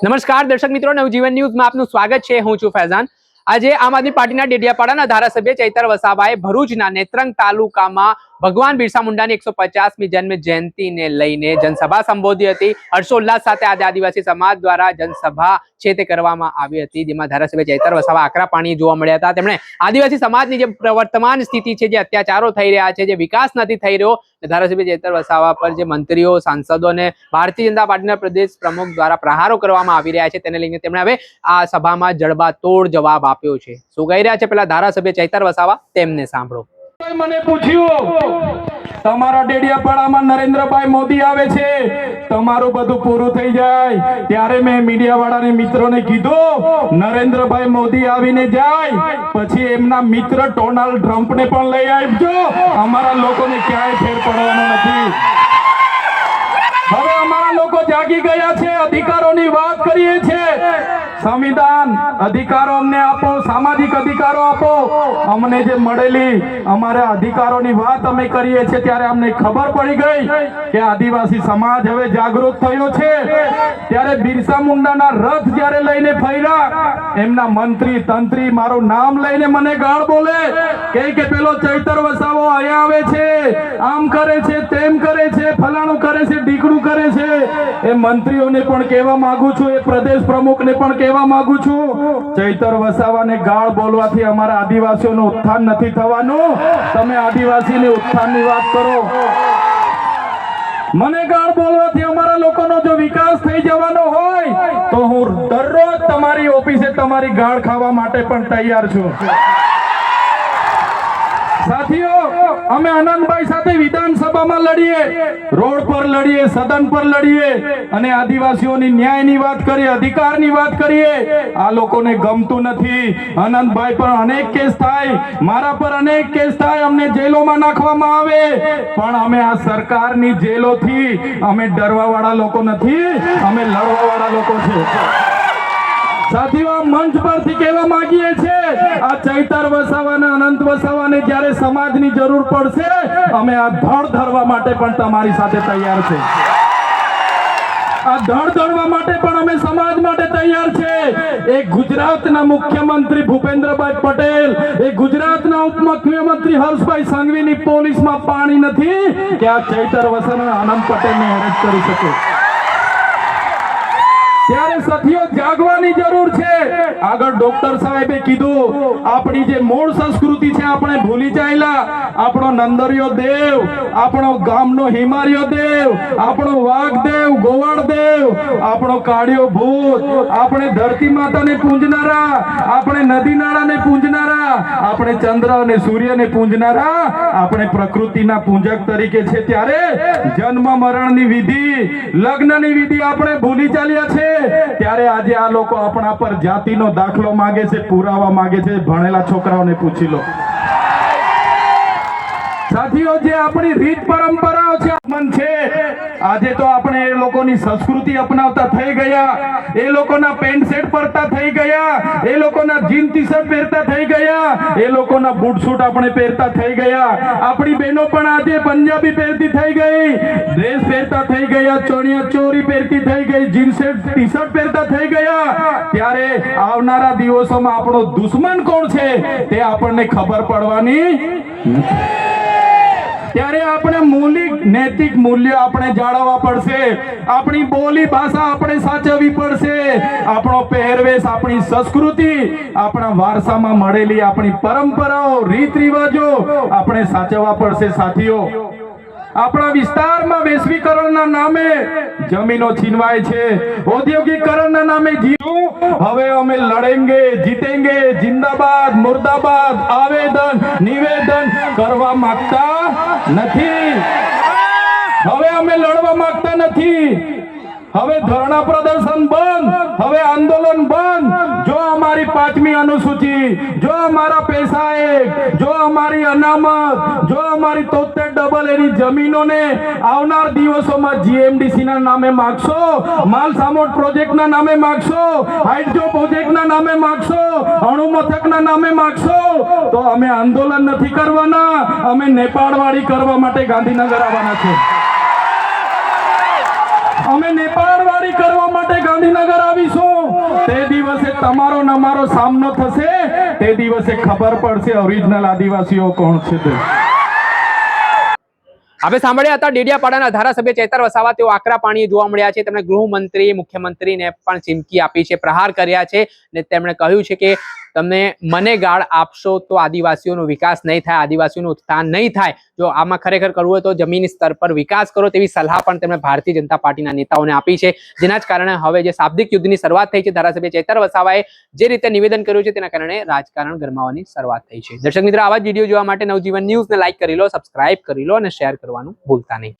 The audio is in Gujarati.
નમસ્કાર દર્શક મિત્રો, નવજીવન ન્યૂઝમાં આપનું સ્વાગત છે। હું છું ફૈઝાન। આજે આમ આદમી પાર્ટીના ડેડિયાપાડાના ધારાસભ્ય ચૈતર વસાવાએ ભરૂચના નેત્રંગ તાલુકામાં ભગવાન બિરસા મુંડાની 150મી જન્મ જયંતિને લઈને જનસભા સંબોધી હતી। હર્ષોલ્લાસ સાથે આજે આદિવાસી સમાજ દ્વારા જનસભા છે તે કરવામાં આવી હતી, જેમાં ધારાસભ્ય ચૈતર વસાવા આકરા પાણી જોવા મળ્યા હતા। તેમણે આદિવાસી સમાજની જે વર્તમાન સ્થિતિ છે, જે અત્યાચારો થઈ રહ્યા છે, જે વિકાસ નથી થઈ રહ્યો, ધારાસભ્ય ચૈતર વસાવા પર જે મંત્રીઓ, સાંસદો અને ભારતીય જનતા પાર્ટીના પ્રદેશ પ્રમુખ દ્વારા પ્રહારો કરવામાં આવી રહ્યા છે, તેને લઈને તેમણે હવે આ સભામાં જડબાતોડ જવાબ આપ્યો છે। શું કહી રહ્યા છે પેલા ધારાસભ્ય ચૈતર વસાવા, તેમને સાંભળો। મને પૂછ્યું તમારા ડેડિયાપાડામાં નરેન્દ્રભાઈ મોદી આવે છે, તમારું બધું પૂરું થઈ જાય ત્યારે મેં મીડિયા વાળાને મિત્રોને કીધું નરેન્દ્રભાઈ મોદી આવીને જાય પછી એમના મિત્ર ડોનાલ્ડ ટ્રમ્પને પણ લઈ આવજો, અમારા લોકોને ક્યાંય ફેર પડવાનો નથી। હવે અમારા લોકો જાગી ગયા છે, અધિકારોની વાત કરીએ છીએ। સંવિધાન અધિકારો અમને આપો, સામાજિક અધિકારો આપો, અમને જે મળેલી અમારા અધિકારોની વાત અમે કરીએ છીએ ત્યારે અમને ખબર પડી ગઈ કે આદિવાસી સમાજ હવે જાગૃત થયો છે। ત્યારે બિરસા મુંડાના રથ જ્યારે લઈને ફર્યા, એમના મંત્રી તંત્રી મારું નામ લઈને મને ગાળ બોલે કે પેલો ચૈતર વસાવો અહીંયા આવે છે, આમ કરે છે, તેમ કરે છે, ફલાણું કરે છે, ઢીકણું કરે છે। એ મંત્રીઓને પણ કહેવા માંગુ છું, એ પ્રદેશ પ્રમુખને પણ કહેવા માંગુ છું, ચૈતર વસાવાને ગાળ બોલવાથી અમારા આદિવાસીઓનું ઉત્થાન નથી થવાનું। તમે આદિવાસીની ઉત્થાનની વાત કરો, મને ગાળ બોલવાથી અમારા લોકોનો જો વિકાસ થઈ જવાનો હોય તો હું દરરોજ તમારી ઓફિસે તમારી ગાળ ખાવા માટે પણ તૈયાર છું। સાથીઓ, અમે આનંદભાઈ સાથે વિધાનસભામાં લડીએ, રોડ પર લડીએ, સદન પર લડીએ અને આદિવાસીઓની ન્યાયની વાત કરીએ, અધિકારની વાત કરીએ। આ લોકોને ગમતું નથી। આનંદભાઈ પર અનેક કેસ થાય, મારા પર અનેક કેસ થાય, અમને જેલોમાં નાખવામાં આવે, પણ અમે આ સરકારની જેલોથી અમે ડરવા વાળા લોકો નથી, અમે લડવા વાળા લોકો છે। સાથીઓ, મંચ પરથી કહેવા માંગીએ છીએ આ ચૈતર વસાવાના, અનંત વસાવાને જ્યારે સમાજની જરૂર પડશે અમે આ ધડ ધરવા માટે પણ તમારી સાથે તૈયાર છે। આ ધડ ધરવા માટે પણ અમે સમાજ માટે તૈયાર છે। એક ગુજરાતના મુખ્યમંત્રી ભૂપેન્દ્રભાઈ પટેલ, એક ગુજરાતના ઉપમુખ્યમંત્રી હર્ષભાઈ સંઘવીની પોલીસમાં પાણી નથી કે આ ચૈતર વસાવા આનંદ પટેલને એરેસ્ટ કરી શકે। ત્યારે સાથીઓ, જાગવાની જરૂર છે। આગળ ડોક્ટર સાહેબે કીધું આપણી જે મૂળ સંસ્કૃતિ છે આપણે ભૂલી ચાલ્યા। આપણો નંદરિયો દેવ, આપણો ગામનો હિમારિયો દેવ, આપણો વાઘ દેવ, ગોવાળ દેવ, આપણો કાળિયો ભૂત, આપણે ધરતી માતાને પૂજનારા, આપણે નદી નાળાને પૂજનારા, આપણે ચંદ્ર અને સૂર્યને પૂજનારા, આપણે પ્રકૃતિના પૂજક તરીકે છે। ત્યારે જન્મ મરણની વિધિ, લગ્નની વિધિ આપણે ભૂલી ચાલ્યા છે। ત્યારે આજે આ લોકો આપણા પર જાતિનો દાખલો માંગે છે, પુરાવા માંગે છે। ભણેલા છોકરાઓને પૂછી લો। સાથીઓ, જે આપણી રીત પરંપરાઓ છે આજે તો આપણે એ લોકોની સંસ્કૃતિ અપનાવતા થઈ ગયા, એ લોકોના પેન્ટ શર્ટ પહેરતા થઈ ગયા, એ લોકોના જીન ટી શર્ટ પહેરતા થઈ ગયા, એ લોકોના બૂટ સૂટ આપણે પહેરતા થઈ ગયા। આપણી બહેનો પણ આજે પંજાબી પહેરતી થઈ ગઈ, ડ્રેસ પહેરતા થઈ ગયા, ચણિયા ચોરી પહેરતી થઈ ગઈ, જીન ટી શર્ટ પહેરતા થઈ ગયા। ત્યારે આવનારા દિવસોમાં આપણો દુશ્મન કોણ છે તે આપણને ખબર પડવાની નથી। ત્યારે આપણે મૌલિક નૈતિક મૂલ્ય આપણે જાળવવા પડશે। આપણી બોલી ભાષા આપણે સાચવવી પડશે। આપણો પહેરવેશ, આપણી સંસ્કૃતિ, આપણા વારસામાં મળેલી આપણી પરંપરાઓ, રીત રિવાજો આપણે સાચવવા પડશે। સાથીઓ, આપણા વિસ્તારમાં વૈશ્વિકરણના નામે જમીનો છીનવાય છે, ઔદ્યોગિકરણના નામે હવે અમે લડેંગે, જીતેંગે, જિંદાબાદ, મુર્દાબાદ આવેદન નિવેદન કરવા માંગતા નથી। હવે અમે લડવા માંગતા નથી। હવે ધરણા પ્રદર્શન બંધ, હવે આંદોલન બંધ। જો અમારી 5મી અનુસૂચિ, જો અમારા પૈસા એક, જો અમારી અનામત, જો અમારી 73 એની જમીનોને આવનાર દિવસોમાં જીએમડીસી ના નામે માગશો, માલસામોટ પ્રોજેક્ટના નામે માગશો, હાઇડ્રો પ્રોજેક્ટના નામે માગશો, અણુ મથકના નામે માગશો, તો અમે આંદોલન નથી કરવાના, અમે નેપાળવાડી કરવા માટે ગાંધીનગર આવવાના છે। અમે નેપાળવાડી કરવા માટે આપણે ગાંધીનગર આવીશું તે દિવસે તમારો ને અમારો સામનો થશે, તે દિવસે ખબર પડશે ઓરિજિનલ આદિવાસીઓ કોણ છે તે. આપણે સાંભળ્યા હતા ડેડિયાપાડાના ધારાસભ્ય ચૈતર વસાવા. તેઓ આકરા પાણીએ જોવા મળ્યા છે. તેમણે ગૃહમંત્રી, મુખ્યમંત્રીને પણ ચીમકી આપી છે, પ્રહાર કર્યા છે અને તેમણે કહ્યું છે કે તમે મને ગાળ આપશો તો આદિવાસીઓનો વિકાસ નહીં થાય, આદિવાસીઓનું ઉત્થાન નહીં થાય. જો આમાં ખરેખર કરવું હોય તો જમીની સ્તર પર વિકાસ કરો, તેવી સલાહ પણ તેમણે ભારતીય જનતા પાર્ટીના નેતાઓને આપી છે. જેના જ કારણે હવે જે શાબ્દિક યુદ્ધની શરૂઆત થઈ છે, ધારાસભ્ય ચૈતર વસાવાએ જે રીતે નિવેદન કર્યું છે તેના કારણે રાજકારણ ગરમાવાની શરૂઆત થઈ છે. દર્શક મિત્રો, આવા જ વિડીયો જોવા માટે નવજીવન ન્યૂઝને લાઈક કરી લો, સબસ્ક્રાઇબ કરી લો અને શેર કરવાનું ભૂલતા નહીં.